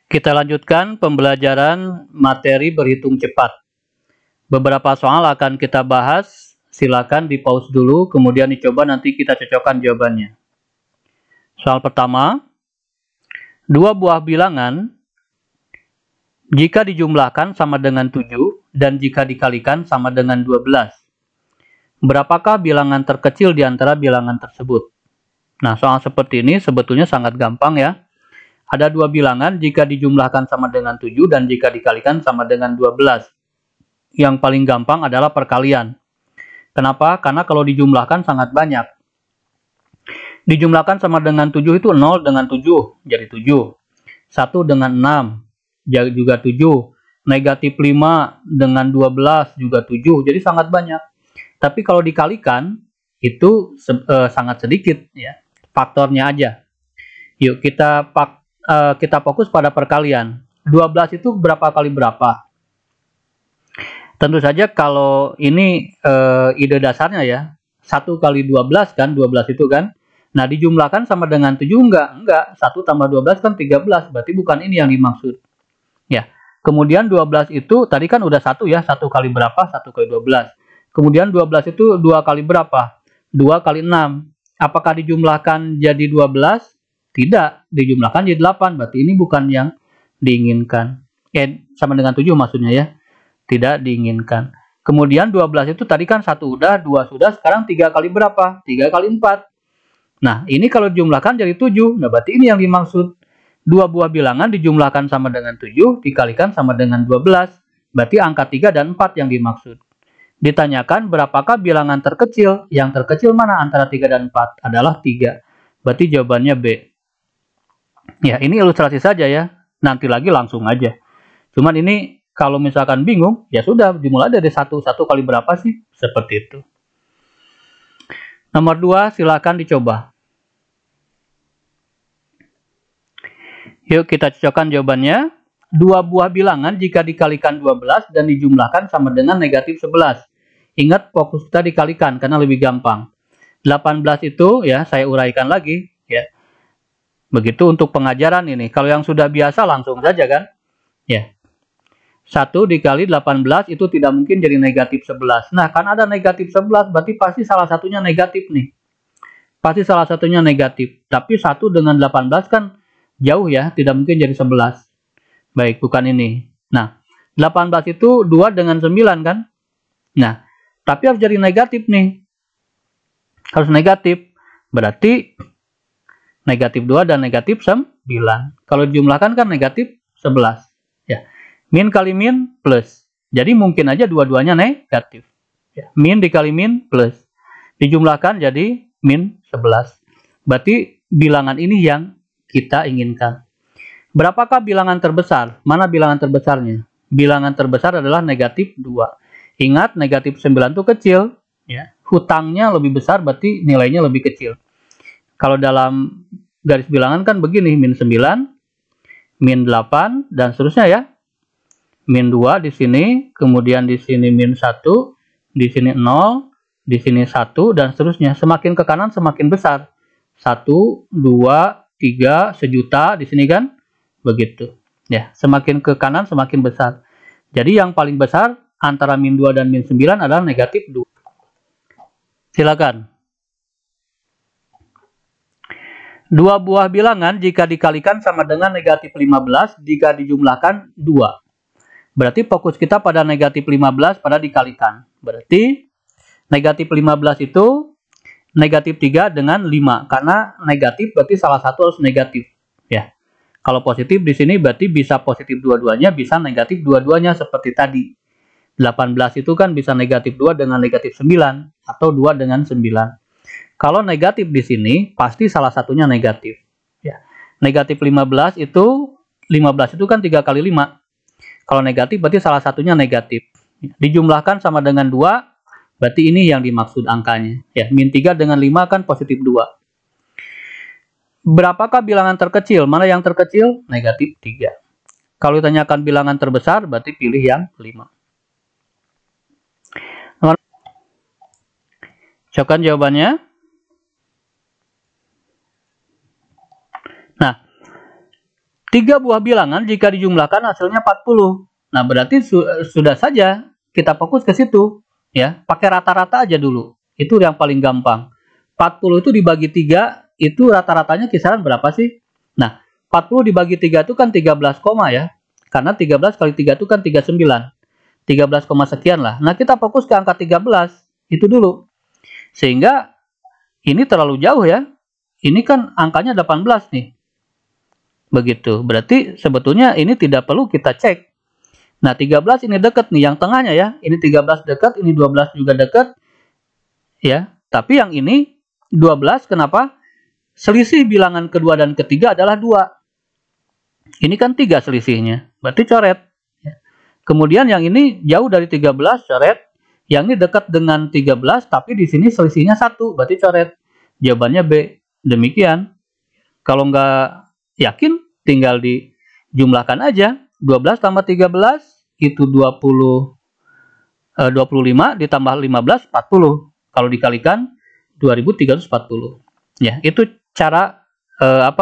Kita lanjutkan pembelajaran materi berhitung cepat. Beberapa soal akan kita bahas, silakan di-pause dulu, kemudian dicoba nanti kita cocokkan jawabannya. Soal pertama, dua buah bilangan jika dijumlahkan sama dengan 7 dan jika dikalikan sama dengan 12. Berapakah bilangan terkecil di antara bilangan tersebut? Nah, soal seperti ini sebetulnya sangat gampang ya. Ada dua bilangan jika dijumlahkan sama dengan 7 dan jika dikalikan sama dengan 12. Yang paling gampang adalah perkalian. Kenapa? Karena kalau dijumlahkan sangat banyak. Dijumlahkan sama dengan 7 itu 0 dengan 7, jadi 7. 1 dengan 6, juga 7. Negatif 5 dengan 12, juga 7. Jadi sangat banyak. Tapi kalau dikalikan, itu sangat sedikit. Ya. Faktornya aja. Yuk, kita fokus pada perkalian. 12 itu berapa kali berapa? Tentu saja kalau ini ide dasarnya ya. 1 kali 12 kan, 12 itu kan. Nah, dijumlahkan sama dengan 7 enggak. 1 tambah 12 kan 13, berarti bukan ini yang dimaksud. Ya. Kemudian 12 itu tadi kan udah 1 ya, 1 kali berapa? 1 kali 12. Kemudian 12 itu 2 kali berapa? 2 kali 6. Apakah dijumlahkan jadi 12? Tidak, dijumlahkan jadi 8, berarti ini bukan yang diinginkan. Sama dengan 7 maksudnya ya. Tidak diinginkan. Kemudian 12 itu tadi kan 1 udah, 2 sudah, sekarang 3 kali berapa? 3 kali 4. Nah, ini kalau dijumlahkan jadi 7. Nah, berarti ini yang dimaksud. Dua buah bilangan dijumlahkan sama dengan 7, dikalikan sama dengan 12. Berarti angka 3 dan 4 yang dimaksud. Ditanyakan berapakah bilangan terkecil? Yang terkecil mana antara 3 dan 4? Adalah 3. Berarti jawabannya B. Ya, ini ilustrasi saja ya. Nanti lagi langsung aja. Cuman ini kalau misalkan bingung, ya sudah dimulai dari 1 kali berapa sih? Seperti itu. Nomor 2, silakan dicoba. Yuk kita cocokkan jawabannya. Dua buah bilangan jika dikalikan 12 dan dijumlahkan sama dengan negatif 11. Ingat fokus kita dikalikan karena lebih gampang. 18 itu ya saya uraikan lagi ya. Begitu untuk pengajaran ini. Kalau yang sudah biasa langsung saja kan? Ya. 1 dikali 18 itu tidak mungkin jadi negatif 11. Nah, kan ada negatif 11 berarti pasti salah satunya negatif nih. Pasti salah satunya negatif. Tapi 1 dengan 18 kan jauh ya, tidak mungkin jadi 11. Baik, bukan ini. Nah, 18 itu 2 dengan 9 kan? Nah, tapi harus jadi negatif nih. Harus negatif. Berarti negatif 2 dan negatif 9. Kalau dijumlahkan kan negatif 11. Ya. Min kali min plus. Jadi mungkin aja dua-duanya negatif. Ya. Min dikali min plus. Dijumlahkan jadi min 11. Berarti bilangan ini yang kita inginkan. Berapakah bilangan terbesar? Mana bilangan terbesarnya? Bilangan terbesar adalah negatif 2. Ingat, negatif 9 itu kecil. Ya. Hutangnya lebih besar, berarti nilainya lebih kecil. Kalau dalam garis bilangan kan begini, min 9, min 8, dan seterusnya ya. Min 2 di sini, kemudian di sini min 1, di sini 0, di sini 1, dan seterusnya. Semakin ke kanan semakin besar. 1, 2, 3, sejuta di sini kan. Begitu. Ya, semakin ke kanan semakin besar. Jadi yang paling besar antara min 2 dan min 9 adalah negatif 2. Silakan. Dua buah bilangan jika dikalikan sama dengan negatif 15 jika dijumlahkan 2. Berarti fokus kita pada negatif 15 pada dikalikan. Berarti negatif 15 itu negatif 3 dengan 5. Karena negatif berarti salah satu harus negatif. Ya. Kalau positif di sini berarti bisa positif dua-duanya, bisa negatif dua-duanya seperti tadi. 18 itu kan bisa negatif 2 dengan negatif 9 atau 2 dengan 9. Kalau negatif di sini pasti salah satunya negatif. Ya. Negatif 15 itu kan 3 kali 5. Kalau negatif berarti salah satunya negatif. Dijumlahkan sama dengan 2, berarti ini yang dimaksud angkanya. Ya, min 3 dengan 5 kan positif 2. Berapakah bilangan terkecil? Mana yang terkecil? Negatif 3. Kalau ditanyakan bilangan terbesar, berarti pilih yang 5. Cocokkan jawabannya. Nah, 3 buah bilangan jika dijumlahkan hasilnya 40. Nah, berarti sudah saja kita fokus ke situ. Ya, pakai rata-rata aja dulu. Itu yang paling gampang. 40 itu dibagi 3, itu rata-ratanya kisaran berapa sih? Nah, 40 dibagi 3 itu kan 13, ya. Karena 13 kali 3 itu kan 39. 13, sekian lah. Nah, kita fokus ke angka 13. Itu dulu. Sehingga ini terlalu jauh ya. Ini kan angkanya 18 nih. Begitu. Berarti sebetulnya ini tidak perlu kita cek. Nah, 13 ini dekat nih, yang tengahnya ya. Ini 13 dekat, ini 12 juga dekat. Ya, tapi yang ini 12 kenapa? Selisih bilangan kedua dan ketiga adalah 2. Ini kan 3 selisihnya. Berarti coret. Ya. Kemudian yang ini jauh dari 13, coret. Yang ini dekat dengan 13, tapi di sini selisihnya 1, berarti coret. Jawabannya B. Demikian. Kalau nggak yakin, tinggal dijumlahkan aja. 12 tambah 13 itu 25 ditambah 15 40. Kalau dikalikan 2340. Ya, itu cara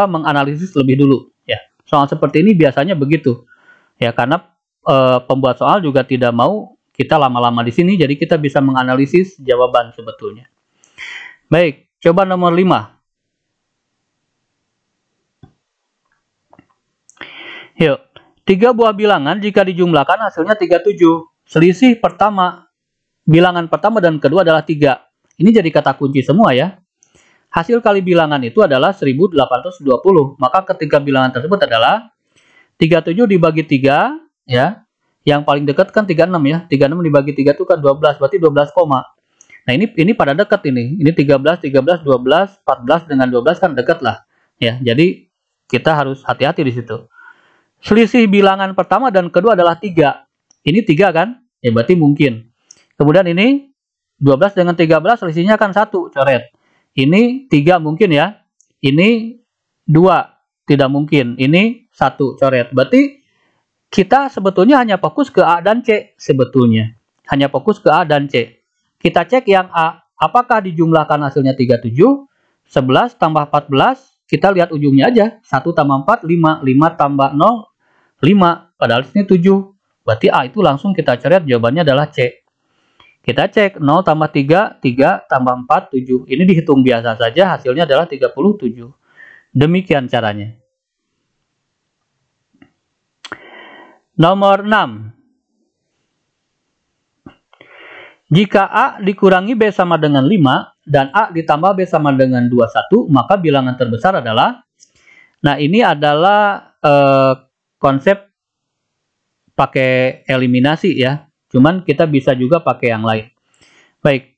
menganalisis lebih dulu ya. Soal seperti ini biasanya begitu. Ya, karena pembuat soal juga tidak mau kita lama-lama di sini, jadi kita bisa menganalisis jawaban sebetulnya. Baik, coba nomor 5. Yuk, 3 buah bilangan jika dijumlahkan hasilnya 37. Selisih bilangan pertama dan kedua adalah 3. Ini jadi kata kunci semua ya. Hasil kali bilangan itu adalah 1820. Maka ketika bilangan tersebut adalah 37 dibagi 3 ya. Yang paling dekat kan 36 ya. 36 dibagi 3 itu kan 12, berarti 12 koma. Nah, ini pada dekat ini. Ini 13, 13, 12, 14 dengan 12 kan dekat lah. Ya, jadi kita harus hati-hati di situ. Selisih bilangan pertama dan kedua adalah 3. Ini 3 kan? Ya, berarti mungkin. Kemudian ini 12 dengan 13 selisihnya kan 1, coret. Ini 3 mungkin ya. Ini 2, tidak mungkin. Ini 1, coret. Berarti kita sebetulnya hanya fokus ke A dan C sebetulnya. Hanya fokus ke A dan C. Kita cek yang A. Apakah dijumlahkan hasilnya 37? 11 tambah 14. Kita lihat ujungnya aja. 1 tambah 4, 5. 5 tambah 0, 5. Padahal ini 7. Berarti A itu langsung kita coret. Jawabannya adalah C. Kita cek 0 tambah 3, 3 tambah 4, 7. Ini dihitung biasa saja. Hasilnya adalah 37. Demikian caranya. Nomor 6. Jika A dikurangi B sama dengan 5 dan A ditambah B sama dengan 21, maka bilangan terbesar adalah, nah ini adalah konsep pakai eliminasi ya. Cuman kita bisa juga pakai yang lain. Baik.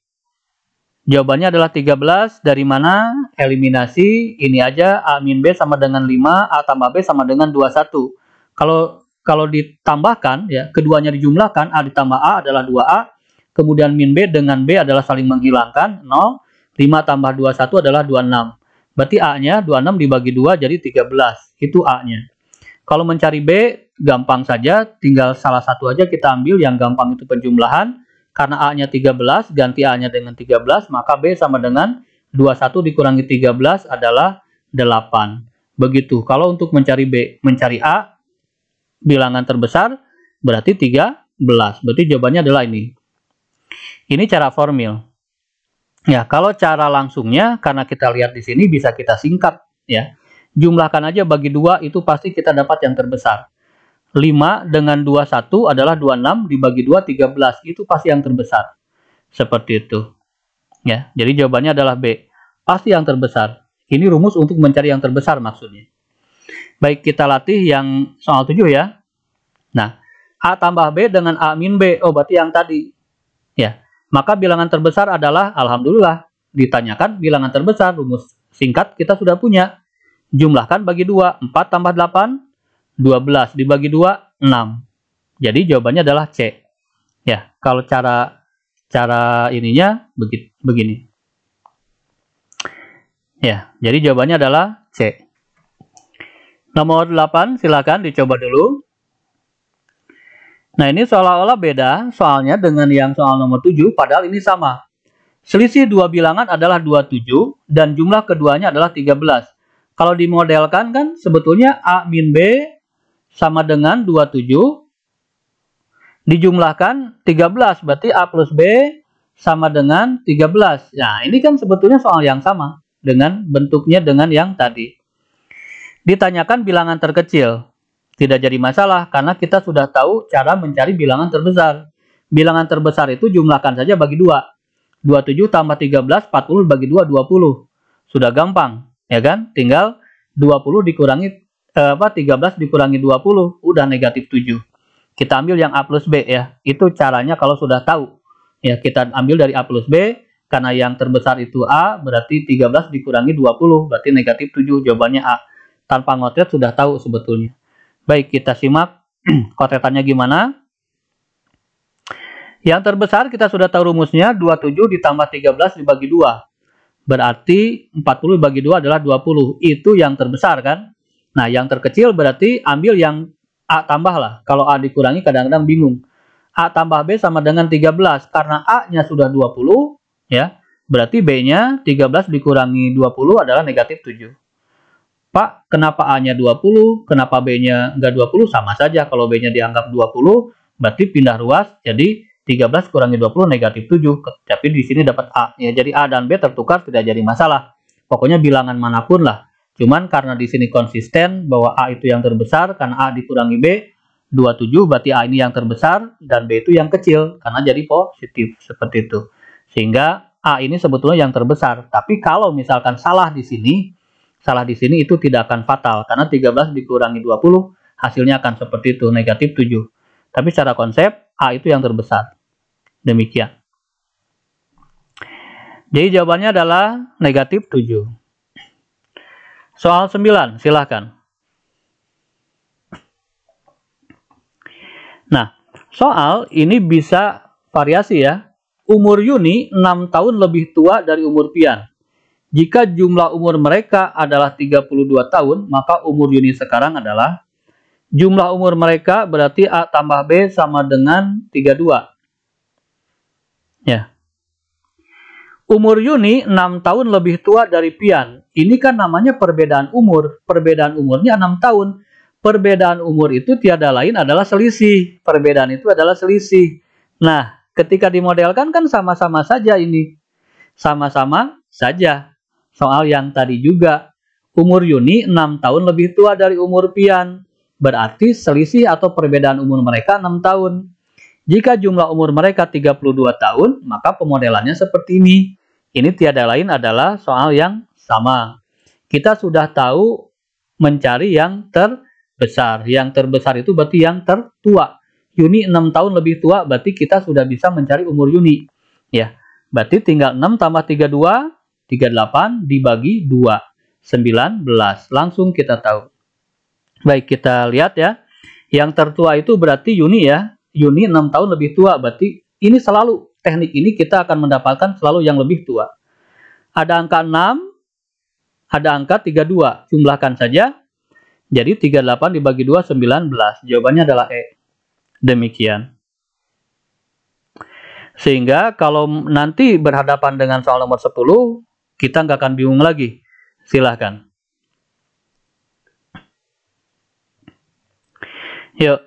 Jawabannya adalah 13. Dari mana? Eliminasi. Ini aja. A min B sama dengan 5. A tambah B sama dengan 21. Kalau ditambahkan, ya, keduanya dijumlahkan. A ditambah A adalah 2A. Kemudian min B dengan B adalah saling menghilangkan. 0. 5 tambah 21 adalah 26. Berarti A-nya 26 dibagi 2 jadi 13. Itu A-nya. Kalau mencari B, gampang saja, tinggal salah satu aja kita ambil, yang gampang itu penjumlahan. Karena A-nya 13, ganti A-nya dengan 13, maka B sama dengan 21 dikurangi 13 adalah 8. Begitu. Kalau untuk mencari B, mencari A, bilangan terbesar, berarti 13. Berarti jawabannya adalah ini. Ini cara formil. Ya, kalau cara langsungnya, karena kita lihat di sini bisa kita singkat, ya. Jumlahkan aja bagi 2, itu pasti kita dapat yang terbesar. 5 dengan 21 adalah 26, dibagi 2, 13. Itu pasti yang terbesar. Seperti itu. Ya, jadi jawabannya adalah B. Pasti yang terbesar. Ini rumus untuk mencari yang terbesar maksudnya. Baik, kita latih yang soal 7 ya. Nah, A tambah B dengan A min B. Oh, berarti yang tadi. Ya, maka bilangan terbesar adalah, alhamdulillah, ditanyakan bilangan terbesar. Rumus singkat kita sudah punya. Jumlahkan bagi 2. 4 tambah 8, 12. Dibagi 2, 6. Jadi jawabannya adalah C. Ya, kalau cara ininya begini. Ya, jadi jawabannya adalah C. Nomor 8, silakan dicoba dulu. Nah, ini seolah-olah beda soalnya dengan yang soal nomor 7, padahal ini sama. Selisih dua bilangan adalah 27 dan jumlah keduanya adalah 13. Kalau dimodelkan kan sebetulnya A min B sama dengan 27 dijumlahkan 13, berarti A plus B sama dengan 13. Nah, ini kan sebetulnya soal yang sama dengan bentuknya dengan yang tadi. Ditanyakan bilangan terkecil. Tidak jadi masalah karena kita sudah tahu cara mencari bilangan terbesar. Bilangan terbesar itu jumlahkan saja bagi 2. 27 tambah 13, 40 bagi 2, 20. Sudah gampang, ya kan? Tinggal 20 dikurangi 13 dikurangi 20, udah negatif 7. Kita ambil yang A plus B ya. Itu caranya kalau sudah tahu. Ya, kita ambil dari A plus B, karena yang terbesar itu A, berarti 13 dikurangi 20, berarti negatif 7, jawabannya A. Tanpa ngotret sudah tahu sebetulnya. Baik, kita simak kotretannya gimana. Yang terbesar kita sudah tahu rumusnya, 27 ditambah 13 dibagi 2. Berarti 40 dibagi 2 adalah 20. Itu yang terbesar kan? Nah, yang terkecil berarti ambil yang A tambah lah. Kalau A dikurangi kadang-kadang bingung. A tambah B sama dengan 13. Karena A-nya sudah 20, ya, berarti B-nya 13 dikurangi 20 adalah negatif 7. Pak, kenapa A-nya 20, kenapa B-nya nggak 20? Sama saja, kalau B-nya dianggap 20, berarti pindah ruas, jadi 13 kurangi 20 negatif 7. Tapi di sini dapat A. Ya, jadi A dan B tertukar tidak jadi masalah. Pokoknya bilangan manapun lah. Cuman karena di sini konsisten bahwa A itu yang terbesar, karena A dikurangi B, 27 berarti A ini yang terbesar dan B itu yang kecil karena jadi positif seperti itu. Sehingga A ini sebetulnya yang terbesar. Tapi kalau misalkan salah di sini itu tidak akan fatal karena 13 dikurangi 20 hasilnya akan seperti itu, negatif 7. Tapi secara konsep A itu yang terbesar. Demikian. Jadi jawabannya adalah negatif 7. Soal 9, silahkan. Nah, soal ini bisa variasi ya. Umur Yuni 6 tahun lebih tua dari umur Pian. Jika jumlah umur mereka adalah 32 tahun, maka umur Yuni sekarang adalah jumlah umur mereka berarti A tambah B sama dengan 32. Ya. Umur Yuni 6 tahun lebih tua dari Pian. Ini kan namanya perbedaan umur. Perbedaan umurnya 6 tahun. Perbedaan umur itu tiada lain adalah selisih. Perbedaan itu adalah selisih. Nah, ketika dimodelkan kan sama-sama saja ini. Sama-sama saja. Soal yang tadi juga. Umur Yuni 6 tahun lebih tua dari umur Pian. Berarti selisih atau perbedaan umur mereka 6 tahun. Jika jumlah umur mereka 32 tahun, maka pemodelannya seperti ini. Ini tiada lain adalah soal yang sama. Kita sudah tahu mencari yang terbesar. Yang terbesar itu berarti yang tertua. Yuni 6 tahun lebih tua, berarti kita sudah bisa mencari umur Yuni. Ya, berarti tinggal 6 tambah 32, 38 dibagi 2, 19. Langsung kita tahu. Baik, kita lihat ya. Yang tertua itu berarti Yuni ya. Yuni 6 tahun lebih tua, berarti ini selalu, teknik ini kita akan mendapatkan selalu yang lebih tua. Ada angka 6, ada angka 32. Jumlahkan saja. Jadi 38 dibagi 2, 19. Jawabannya adalah E. Demikian. Sehingga kalau nanti berhadapan dengan soal nomor 10, kita nggak akan bingung lagi. Silahkan. Yuk.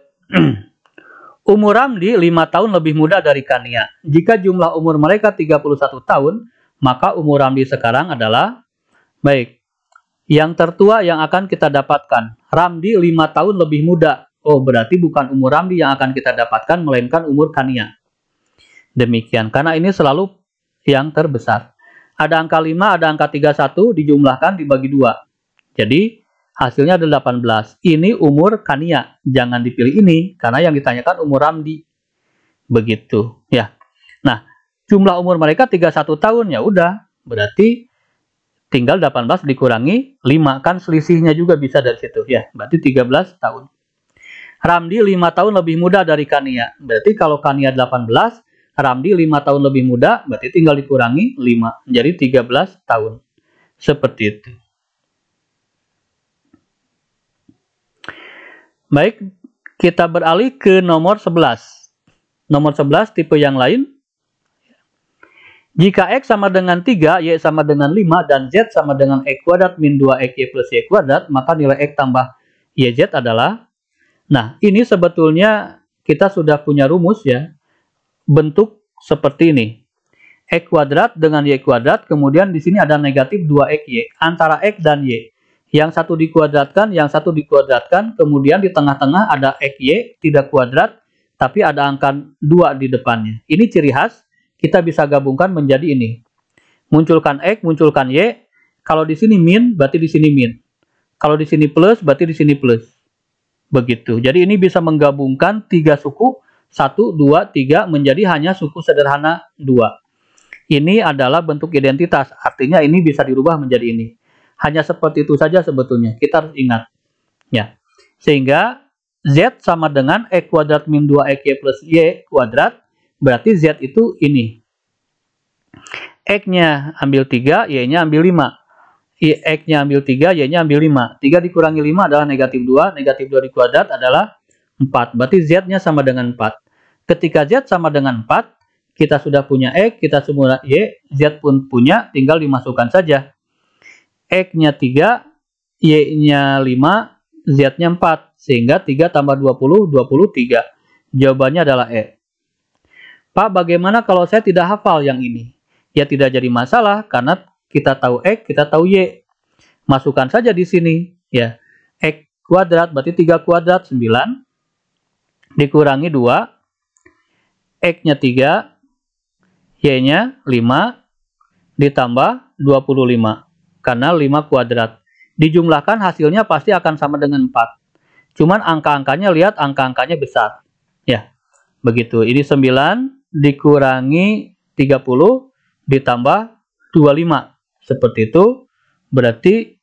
Umur Ramdi 5 tahun lebih muda dari Kania. Jika jumlah umur mereka 31 tahun, maka umur Ramdi sekarang adalah, baik, yang tertua yang akan kita dapatkan. Ramdi 5 tahun lebih muda. Oh, berarti bukan umur Ramdi yang akan kita dapatkan, melainkan umur Kania. Demikian, karena ini selalu yang terbesar. Ada angka 5, ada angka 31, dijumlahkan dibagi 2. Jadi, hasilnya ada 18. Ini umur Kania. Jangan dipilih ini, karena yang ditanyakan umur Ramdi. Begitu, ya. Nah, jumlah umur mereka 31 tahun, ya udah. Berarti tinggal 18 dikurangi 5. Kan selisihnya juga bisa dari situ, ya. Berarti 13 tahun. Ramdi 5 tahun lebih muda dari Kania. Berarti kalau Kania 18, Ramdi 5 tahun lebih muda, berarti tinggal dikurangi 5. Jadi 13 tahun. Seperti itu. Baik, kita beralih ke nomor 11. Nomor 11 tipe yang lain. Jika X sama dengan 3, Y sama dengan 5, dan Z sama dengan X kuadrat min 2XY plus Y kuadrat, maka nilai X tambah YZ adalah, nah ini sebetulnya kita sudah punya rumus ya, bentuk seperti ini. X kuadrat dengan Y kuadrat, kemudian di sini ada negatif 2XY, antara X dan Y. Yang satu dikuadratkan, yang satu dikuadratkan, kemudian di tengah-tengah ada XY, tidak kuadrat, tapi ada angka 2 di depannya. Ini ciri khas. Kita bisa gabungkan menjadi ini. Munculkan X, munculkan Y. Kalau di sini min, berarti di sini min. Kalau di sini plus, berarti di sini plus. Begitu. Jadi ini bisa menggabungkan 3 suku, 1, 2, 3 menjadi hanya suku sederhana 2. Ini adalah bentuk identitas. Artinya ini bisa dirubah menjadi ini. Hanya seperti itu saja sebetulnya. Kita harus ingat. Ya. Sehingga Z sama dengan X kuadrat min 2XY plus Y kuadrat. Berarti Z itu ini. X-nya ambil 3, Y-nya ambil 5. X-nya ambil 3, Y-nya ambil 5. 3 dikurangi 5 adalah negatif 2. Negatif 2 dikuadrat adalah 4. Berarti Z-nya sama dengan 4. Ketika Z sama dengan 4, kita sudah punya X, kita semua Y, Z pun punya, tinggal dimasukkan saja. X-nya 3, Y-nya 5, Z-nya 4. Sehingga 3 tambah 20, 23. Jawabannya adalah E. Pak, bagaimana kalau saya tidak hafal yang ini? Ya tidak jadi masalah, karena kita tahu X, kita tahu Y. Masukkan saja di sini. Ya, X kuadrat berarti 3 kuadrat, 9. Dikurangi 2. X-nya 3, Y-nya 5. Ditambah 25. Karena 5 kuadrat. Dijumlahkan hasilnya pasti akan sama dengan 4. Cuman angka-angkanya, lihat angka-angkanya besar. Ya, begitu. Ini 9. Dikurangi 30 ditambah 25. Seperti itu. Berarti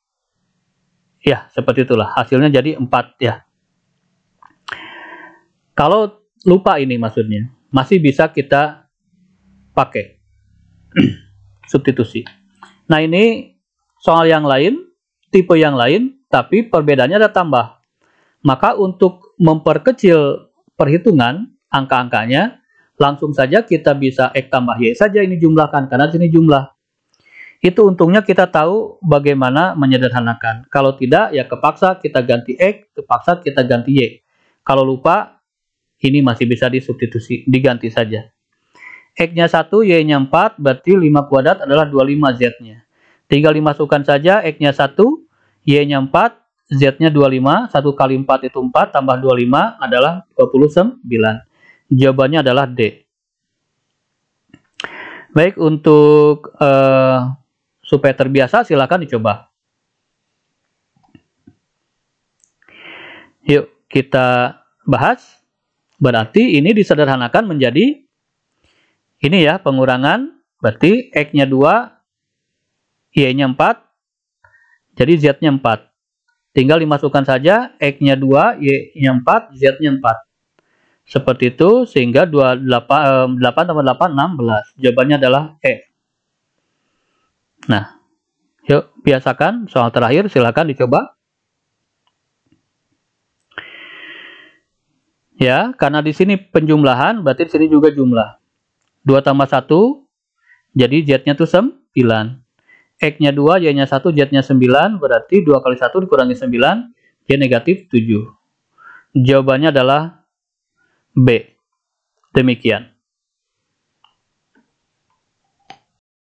ya seperti itulah. Hasilnya jadi 4 ya. Kalau lupa ini maksudnya, masih bisa kita pakai substitusi. Nah ini soal yang lain, tipe yang lain, tapi perbedaannya ada tambah. Maka untuk memperkecil perhitungan angka-angkanya, langsung saja kita bisa X tambah Y saja ini jumlahkan, karena di sini jumlah. Itu untungnya kita tahu bagaimana menyederhanakan. Kalau tidak, ya kepaksa kita ganti X, kepaksa kita ganti Y. Kalau lupa, ini masih bisa disubstitusi, diganti saja. X-nya 1, Y-nya 4, berarti 5 kuadrat adalah 25 Z-nya. Tinggal dimasukkan saja X-nya 1, Y-nya 4, Z-nya 25, 1 kali 4 itu 4, tambah 25 adalah 29. Jawabannya adalah D. Baik, untuk supaya terbiasa silakan dicoba. Yuk kita bahas. Berarti ini disederhanakan menjadi ini ya, pengurangan. Berarti X-nya 2, Y-nya 4. Jadi Z-nya 4. Tinggal dimasukkan saja X-nya 2, Y-nya 4, Z-nya 4. Seperti itu, sehingga 8 tambah 8, 16. Jawabannya adalah E. Nah, yuk biasakan. Soal terakhir, silakan dicoba. Ya, karena di sini penjumlahan, berarti di sini juga jumlah. 2 tambah 1, jadi Z-nya itu 9. X-nya 2, Y-nya 1, Z-nya 9, berarti 2 kali 1 dikurangi 9, Y negatif 7. Jawabannya adalah B. Demikian.